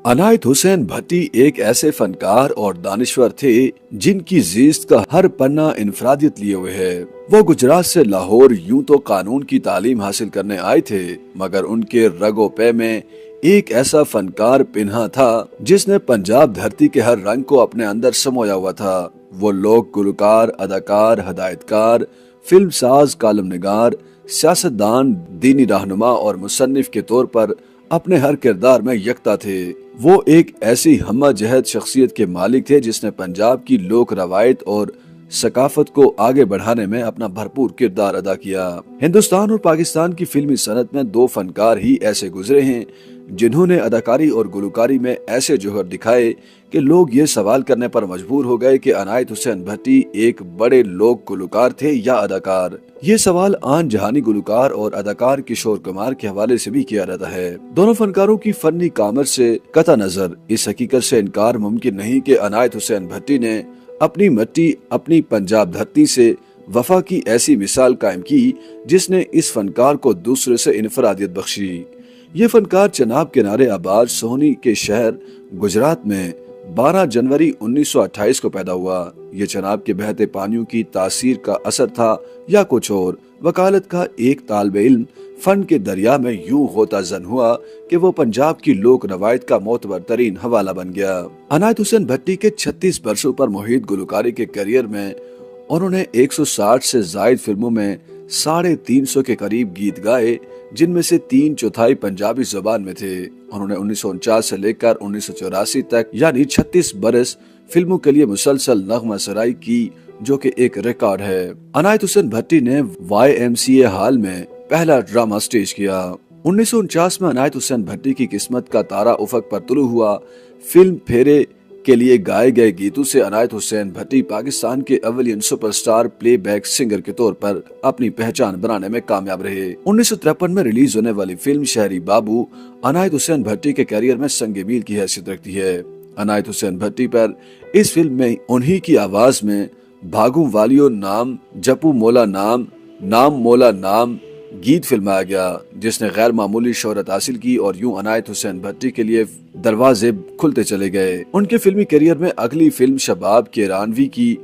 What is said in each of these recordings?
अनायत हुसैन भट्टी एक ऐसे फनकार और दानिश्वर थे जिनकी जीस्त का हर पन्ना इनफरादियत लिए हुए है। वो गुजरात से लाहौर यूं तो कानून की तालीम हासिल करने आए थे, मगर उनके रगो पे में एक ऐसा फनकार पिन्हा था जिसने पंजाब धरती के हर रंग को अपने अंदर समोया हुआ था। वो लोग गुलकार, अदाकार, हदायतकार, फिल्म साज, कालम निगार, सियासतदान, दीनी रहनुमा और मुसन्निफ के तौर पर अपने हर किरदार में यकता थे। वो एक ऐसी हम्मा जहद शख्सियत के मालिक थे जिसने पंजाब की लोक रवायत और सकाफत को आगे बढ़ाने में अपना भरपूर किरदार अदा किया। हिंदुस्तान और पाकिस्तान की फिल्मी सनत में दो फनकार ही ऐसे गुजरे हैं जिन्होंने अदाकारी और गुलकारी में ऐसे जोहर दिखाए कि लोग ये सवाल करने पर मजबूर हो गए कि अनायत हुसैन भट्टी एक बड़े लोक गुलकार थे या अदाकार। ये सवाल आन जहानी गुलकार और अदाकार किशोर कुमार के हवाले से भी किया जाता है। दोनों फनकारों की फनी कामर से कता नजर इस हकीकत से इनकार मुमकिन नहीं कि अनायत हुसैन भट्टी ने अपनी मिट्टी, अपनी पंजाब धरती से वफा की ऐसी मिसाल कायम की जिसने इस फनकार को दूसरे से इनफरादियत बख्शी। ये फनकार चनाब किनारे आबाद सोहनी के शहर गुजरात में 12 जनवरी 1928 को पैदा हुआ। ये चनाब के बहते पानियों की तासीर का असर था या कुछ और। वकालत का एक तालिब इल्म फन के दरिया में यूं होता जन हुआ कि वो पंजाब की लोक रवायत का मोतबर तरीन हवाला बन गया। अनायत हुसैन भट्टी के 36 वर्षों पर मुहित गुलकारी के करियर में उन्होंने 160 से जायद फिल्मों में 350 के करीब गीत गाए, जिनमें से 3/4 पंजाबी जुबान में थे। उन्होंने 1949 से लेकर 1984 तक यानी 36 बरस फिल्मों के लिए मुसलसल नगमा सराई की, जो कि एक रिकॉर्ड है। अनायत हुसैन भट्टी ने YMCA हॉल में पहला ड्रामा स्टेज किया। 1949 में अनायत हुसैन भट्टी की किस्मत का तारा उफक पर तुलू हुआ। फिल्म फेरे के लिए गाए गए गीतों से अनायत हुसैन भट्टी पाकिस्तान के अव्वलियन सुपरस्टार प्लेबैक सिंगर के तौर पर अपनी पहचान बनाने में कामयाब रहे। 1953 में रिलीज होने वाली फिल्म शहरी बाबू अनायत हुसैन भट्टी के करियर में संग मील की हैसियत रखती है। अनायत हुसैन भट्टी पर इस फिल्म में उन्हीं की आवाज में भागू वालियो नाम, जपू मोला नाम, नाम मोला नाम गीत फिल्माया गया, जिसने गैर मामूली शोहरत हासिल की और यूं अनायत हुसैन भट्टी के लिए दरवाजे खुलते चले गए। उनके फिल्मी करियर में अगली फिल्म शबाब के रानवी की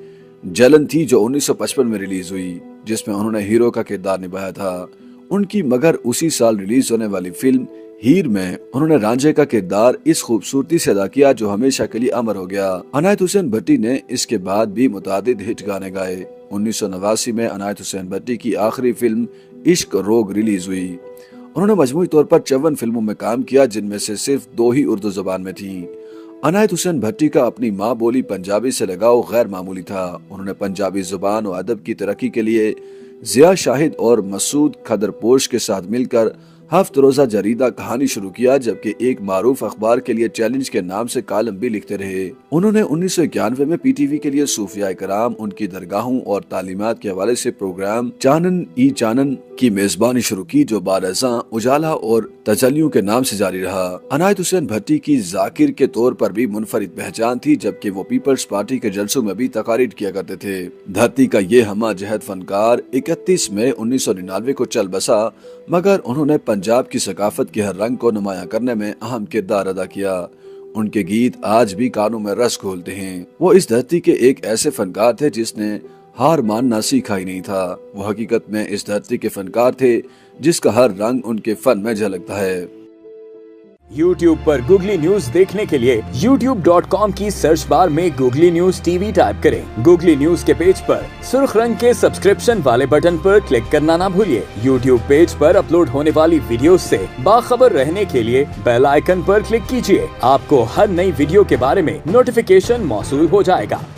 जलन थी, जो 1955 में रिलीज हुई, जिसमें उन्होंने हीरो का किरदार निभाया था। उनकी मगर उसी साल रिलीज होने वाली फिल्म हीर में उन्होंने रांझे का किरदार इस खूबसूरती से अदा किया जो हमेशा के लिए अमर हो गया। अनायत हुसैन भट्टी ने इसके बाद भी मुतादिद हिट गाने गाए। 1989 में अनायत हुसैन भट्टी की आखिरी फिल्म इश्क रोग रिलीज हुई। उन्होंने मजमूई तौर पर 54 फिल्मों में काम किया, जिनमें से सिर्फ 2 ही उर्दू जुबान में थीं। अनायत हुसैन भट्टी का अपनी माँ बोली पंजाबी से लगाव गैर मामूली था। उन्होंने पंजाबी जुबान और अदब की तरक्की के लिए जिया शाहिद और मसूद खदरपोश के साथ मिलकर हफ्त रोजा जरीदा कहानी शुरू किया, जबकि एक मारूफ अखबार के लिए चैलेंज के नाम से कालम भी लिखते रहे। उन्होंने 1991 में PTV के लिए सूफिया कराम, उनकी दरगाहों और तालीमात के हवाले से प्रोग्राम चानन ई चानन की मेजबानी शुरू की, जो बारज़ां, उजाला और तजलियों के नाम से जारी रहा। अनायत हुसैन भट्टी की जाकिर के तौर पर भी मुनफरिद पहचान थी, जबकि वो पीपल्स पार्टी के जलसों में भी तकारीर किया करते थे। धरती का ये हमा जहद फनकार 31 मई 1999 को चल बसा, मगर उन्होंने पंजाब की सकाफत के हर रंग को नुमाया करने में अहम किरदार अदा किया। उनके गीत आज भी कानों में रस घोलते हैं। वो इस धरती के एक ऐसे फनकार थे जिसने हार मानना सीखा ही नहीं था। वो हकीकत में इस धरती के फनकार थे जिसका हर रंग उनके फन में झलकता है। YouTube पर गूगली न्यूज देखने के लिए youtube.com की सर्च बार में गूगली न्यूज TV टाइप करें। गूगली न्यूज के पेज पर सुर्ख रंग के सब्सक्रिप्शन वाले बटन पर क्लिक करना ना भूलिए। YouTube पेज पर अपलोड होने वाली वीडियोस से बाखबर रहने के लिए बेल आइकन पर क्लिक कीजिए। आपको हर नई वीडियो के बारे में नोटिफिकेशन मौसूल हो जाएगा।